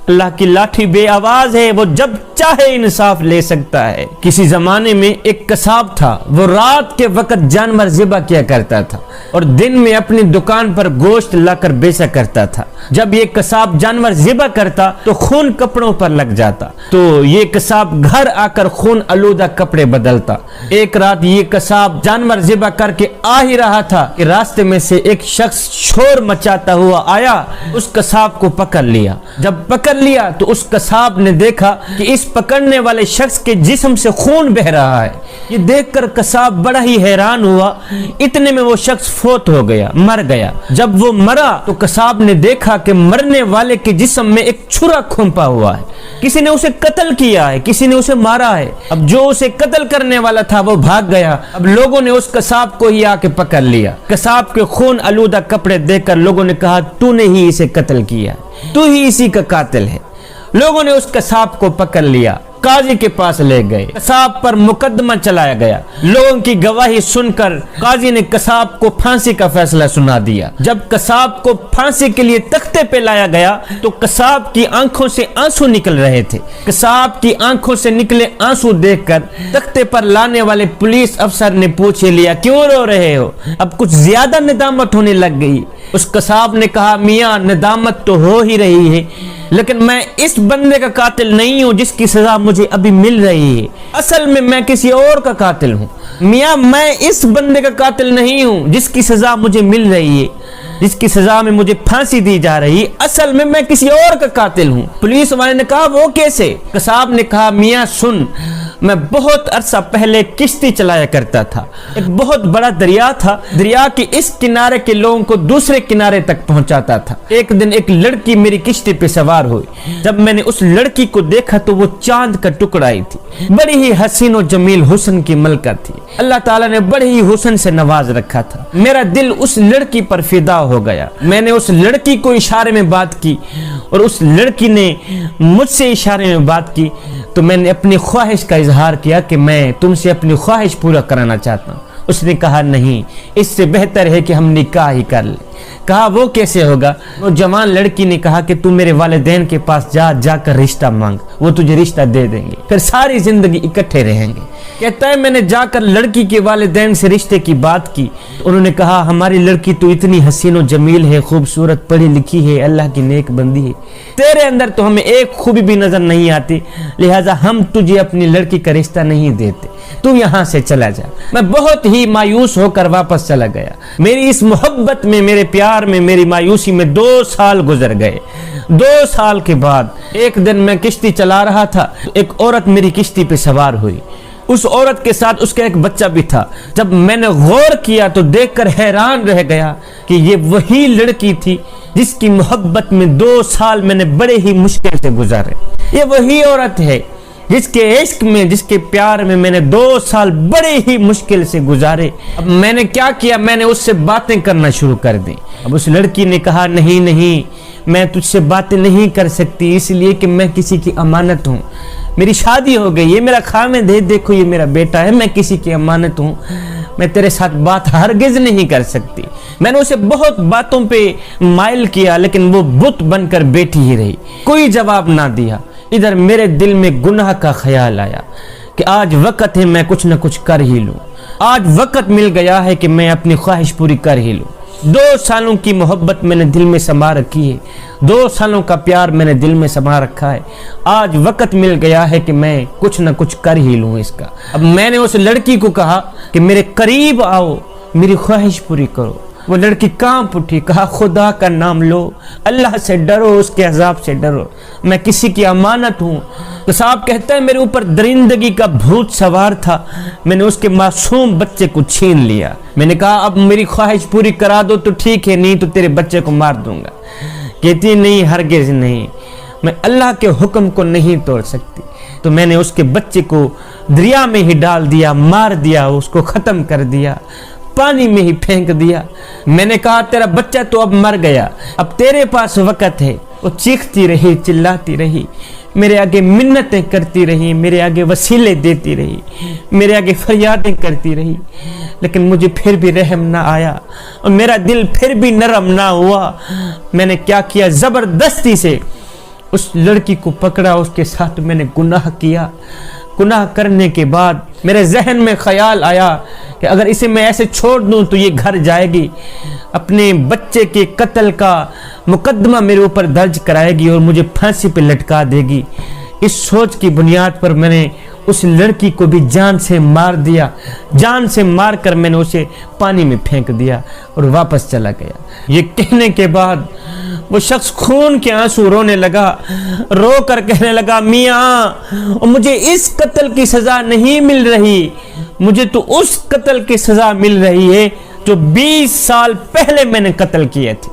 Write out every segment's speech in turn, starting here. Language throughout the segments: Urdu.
اللہ کی لاٹھی بے آواز ہے، وہ جب چاہے انصاف لے سکتا ہے۔ کسی زمانے میں ایک قصاب تھا، وہ رات کے وقت جانور ذبح کیا کرتا تھا اور دن میں اپنی دکان پر گوشت لا کر بیچا کرتا تھا۔ جب یہ قصاب جانور ذبح کرتا تو خون کپڑوں پر لگ جاتا، تو یہ قصاب گھر آ کر خون آلودہ کپڑے بدلتا۔ ایک رات یہ قصاب جانور ذبح کر کے آ ہی رہا تھا کہ راستے میں سے ایک شخص شور مچاتا ہوا آیا، اس قصاب کو پکڑ لیا۔ جب پکڑ لیا تو اس قصاب نے دیکھا کہ اس پکڑنے والے شخص کے جسم سے خون بہ رہا ہے۔ یہ دیکھ کر قصاب بڑا ہی حیران ہوا، اتنے میں وہ شخص فوت ہو گیا، مر گیا۔ جب وہ مرا تو قصاب نے دیکھا کہ مرنے والے کے جسم میں ایک چھرا کھمپا ہوا ہے، کسی نے اسے قتل کیا ہے، کسی نے اسے مارا ہے۔ اب جو اسے قتل کرنے والا تھا وہ بھاگ گیا۔ اب لوگوں نے اس قصاب کو ہی آ کے پکڑ لیا۔ قصاب کے خون آلودہ کپڑے دیکھ کر لوگوں نے کہا تو نے ہی اسے قتل کیا، تو ہی اسی کا قاتل ہے۔ لوگوں نے اس قصاب کو پکڑ لیا، قاضی کے پاس لے گئے، قصاب پر مقدمہ چلایا گیا۔ لوگوں کی گواہی سن کر قاضی نے قصاب کو پھانسی کا فیصلہ سنا دیا۔ جب قصاب کو پھانسی کے لیے تختے پہ لایا گیا تو قصاب کی آنکھوں سے آنسو نکل رہے تھے۔ قصاب کی آنکھوں سے نکلے آنسو دیکھ کر تختے پر لانے والے پولیس افسر نے پوچھ لیا کیوں رو رہے ہو؟ اب کچھ زیادہ ندامت ہونے لگ گئی۔ اس قصاب نے کہا میاں ندامت تو ہو ہی رہی ہے، لیکن میں اس بندے کا قاتل نہیں ہوں جس کی سزا مجھے ابھی مل رہی ہے، اصل میں کسی اور کا قاتل ہوں۔ میاں میں اس بندے کا قاتل نہیں ہوں جس کی سزا مجھے مل رہی ہے، جس کی سزا میں مجھے پھانسی دی جا رہی ہے، اصل میں کسی اور کا قاتل ہوں۔ پولیس والے نے کہا وہ کیسے؟ قصاب نے کہا میاں سن، میں بہت عرصہ پہلے کشتی چلایا کرتا تھا، ایک بہت بڑا دریا تھا، دریا کے اس کنارے کے لوگوں کو دوسرے کنارے تک پہنچاتا تھا۔ ایک دن ایک لڑکی میری کشتی پہ سوار ہوئی، جب میں نے اس لڑکی کو دیکھا تو وہ چاند کا ٹکڑا ہی تھی، بڑی ہی حسین و جمیل حسن کی ملکہ تھی، اللہ تعالیٰ نے بڑے ہی حسن سے نواز رکھا تھا۔ میرا دل اس لڑکی پر فدا ہو گیا، میں نے اس لڑکی کو اشارے میں بات کی اور اس لڑکی نے مجھ سے اشارے میں بات کی، تو میں نے اپنی خواہش کا اظہار کیا کہ میں تم سے اپنی خواہش پورا کرانا چاہتا ہوں۔ اس نے کہا نہیں، اس سے بہتر ہے کہ ہم نکاح ہی کر لیں۔ کہا وہ کیسے ہوگا؟ وہ جوان لڑکی نے کہا کہ تم میرے والدین کے پاس جا کر رشتہ مانگ، وہ تجھے رشتہ دے دیں گے، پھر ساری زندگی اکٹھے رہیں گے۔ کہتا ہے میں نے جا کر لڑکی کے والدین سے رشتے کی بات کی، انہوں نے کہا ہماری لڑکی تو اتنی حسین و جمیل ہے، خوبصورت، پڑھی لکھی ہے، اللہ کی نیک بندی ہے، تیرے اندر تو ہمیں ایک خوبی بھی نظر نہیں آتی، لہٰذا ہم تجھے اپنی لڑکی کا رشتہ نہیں دیتے، تو یہاں سے چلا جا۔ میں بہت ہی مایوس ہو کر واپس چلا گیا۔ میری اس محبت میں، میرے پیار میں، میری مایوسی میں 2 سال گزر گئے۔ 2 سال کے بعد ایک دن میں کشتی چلا رہا تھا، ایک عورت میری کشتی پہ سوار ہوئی، اس عورت کے ساتھ اس کا ایک بچہ بھی تھا۔ جب میں نے غور کیا تو دیکھ کر حیران رہ گیا کہ یہ وہی لڑکی تھی جس کی محبت میں 2 سال میں نے بڑے ہی مشکل سے گزارے، یہ وہی عورت ہے جس کے عشق میں، جس کے پیار میں نے 2 سال بڑے ہی مشکل سے گزارے۔ اب میں نے کیا کیا؟ میں نے اس سے باتیں کرنا شروع کر دی۔ اب اس لڑکی نے کہا نہیں، میں تجھ سے باتیں نہیں کر سکتی، اس لیے کہ میں کسی کی امانت ہوں، میری شادی ہو گئی، یہ میرا خامد ہے، دیکھو یہ میرا بیٹا ہے، میں کسی کی امانت ہوں، میں تیرے ساتھ بات ہرگز نہیں کر سکتی۔ میں نے اسے بہت باتوں پہ مائل کیا، لیکن وہ بت بن کر بیٹھی ہی رہی، کوئی جواب نہ دیا۔ ادھر میرے دل میں گناہ کا خیال آیا کہ آج وقت ہے میں کچھ نہ کچھ کر ہی لوں، آج وقت مل گیا ہے کہ میں اپنی خواہش پوری کر ہی لوں۔ 2 سالوں کی محبت میں نے دل میں سما رکھی ہے، 2 سالوں کا پیار میں نے دل میں سما رکھا ہے، آج وقت مل گیا ہے کہ میں کچھ نہ کچھ کر ہی لوں اس کا۔ اب میں نے اس لڑکی کو کہا کہ میرے قریب آؤ، میری خواہش پوری کرو۔ وہ لڑکی کانپ اٹھی، کہا خدا کا نام لو، اللہ سے ڈرو، اس کے عذاب سے ڈرو، میں کسی کی امانت ہوں۔ قصاب کہتا ہے میرے اوپر درندگی کا بھوت سوار تھا، میں نے اس کے معصوم بچے کو چھین لیا۔ میں نے کہا اب میری خواہش پوری کرا دو تو ٹھیک ہے، نہیں تو تیرے بچے کو مار دوں گا۔ کہتی نہیں، ہرگز نہیں، میں اللہ کے حکم کو نہیں توڑ سکتی۔ تو میں نے اس کے بچے کو دریا میں ہی ڈال دیا، مار دیا، اس کو ختم کر دیا، پانی میں ہی پھینک دیا۔ میں نے کہا تیرا بچہ تو اب مر گیا، اب تیرے پاس وقت ہے۔ وہ چیختی رہی، چلاتی رہی، میرے آگے منتیں کرتی رہی، میرے آگے وسیلے دیتی رہی، میرے آگے فریادیں کرتی رہی، لیکن مجھے پھر بھی رحم نہ آیا اور میرا دل پھر بھی نرم نہ ہوا۔ میں نے کیا کیا؟ زبردستی سے اس لڑکی کو پکڑا, اس کے ساتھ میں نے گناہ کیا. گناہ کرنے کے بعد میرے ذہن میں خیال آیا کہ اگر اسے میں ایسے چھوڑ دوں تو یہ گھر جائے گی, اپنے بچے کے قتل کا مقدمہ میرے اوپر درج کرائے گی اور مجھے پھانسی پہ لٹکا دے گی. اس سوچ کی بنیاد پر میں نے اس لڑکی کو بھی جان سے مار دیا. جان سے مار کر میں نے اسے پانی میں پھینک دیا اور واپس چلا گیا. یہ کہنے کے بعد وہ شخص خون کے آنسو رونے لگا, رو کر کہنے لگا, میاں مجھے اس قتل کی سزا نہیں مل رہی, مجھے تو اس قتل کی سزا مل رہی ہے جو 20 سال پہلے میں نے قتل کیے تھے.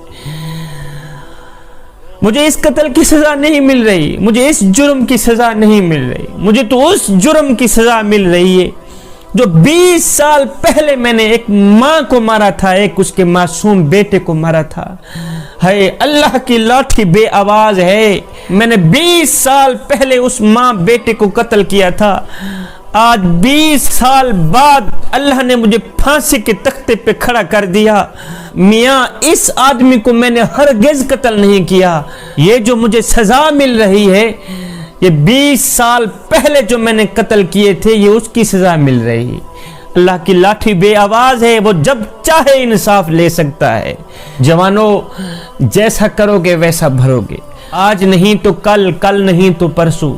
مجھے اس قتل کی سزا نہیں مل رہی, مجھے اس جرم کی سزا نہیں مل رہی, مجھے تو اس جرم کی سزا مل رہی ہے جو 20 سال پہلے میں نے ایک ماں کو مارا تھا, ایک اس کے معصوم بیٹے کو مارا تھا. ہے اللہ کی لاٹھی بے آواز ہے, میں نے 20 سال پہلے اس ماں بیٹے کو قتل کیا تھا. آج 20 سال بعد اللہ نے مجھے پھانسی کے تختے پہ کھڑا کر دیا. میاں اس آدمی کو میں نے ہرگز قتل نہیں کیا, یہ جو مجھے سزا مل رہی ہے یہ 20 سال پہلے جو میں نے قتل کیے تھے یہ اس کی سزا مل رہی ہے. اللہ کی لاٹھی بے آواز ہے, وہ جب چاہے انصاف لے سکتا ہے. جوانوں, جیسا کرو گے ویسا بھرو گے. آج نہیں تو کل, کل نہیں تو پرسوں,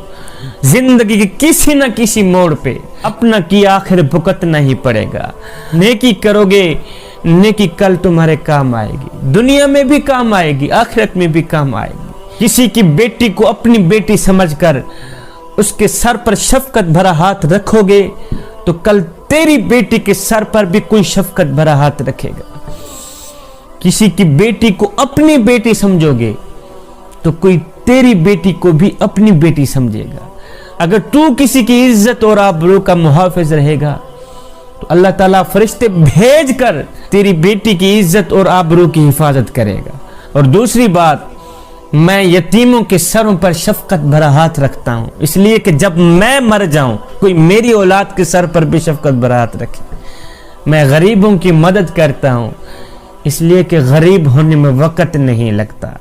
زندگی کے کسی نہ کسی موڑ پہ اپنا کی آخر بھگتنا ہی پڑے گا. نیکی کرو گے, نیکی کل تمہارے کام آئے گی, دنیا میں بھی کام آئے گی, آخرت میں بھی کام آئے گی. کسی کی بیٹی کو اپنی بیٹی سمجھ کر اس کے سر پر شفقت بھرا ہاتھ رکھو گے تو کل تیری بیٹی کے سر پر بھی کوئی شفقت بھرا ہاتھ رکھے گا. کسی کی بیٹی کو اپنی بیٹی سمجھو گے تو کوئی تیری بیٹی کو بھی اپنی بیٹی سمجھے گا. اگر تو کسی کی عزت اور آبرو کا محافظ رہے گا تو اللہ تعالیٰ فرشتے بھیج کر تیری بیٹی کی عزت اور آبرو کی حفاظت کرے گا. اور دوسری بات, میں یتیموں کے سروں پر شفقت بھرا ہاتھ رکھتا ہوں اس لیے کہ جب میں مر جاؤں کوئی میری اولاد کے سر پر بھی شفقت بھرا ہاتھ رکھے. میں غریبوں کی مدد کرتا ہوں اس لیے کہ غریب ہونے میں وقت نہیں لگتا.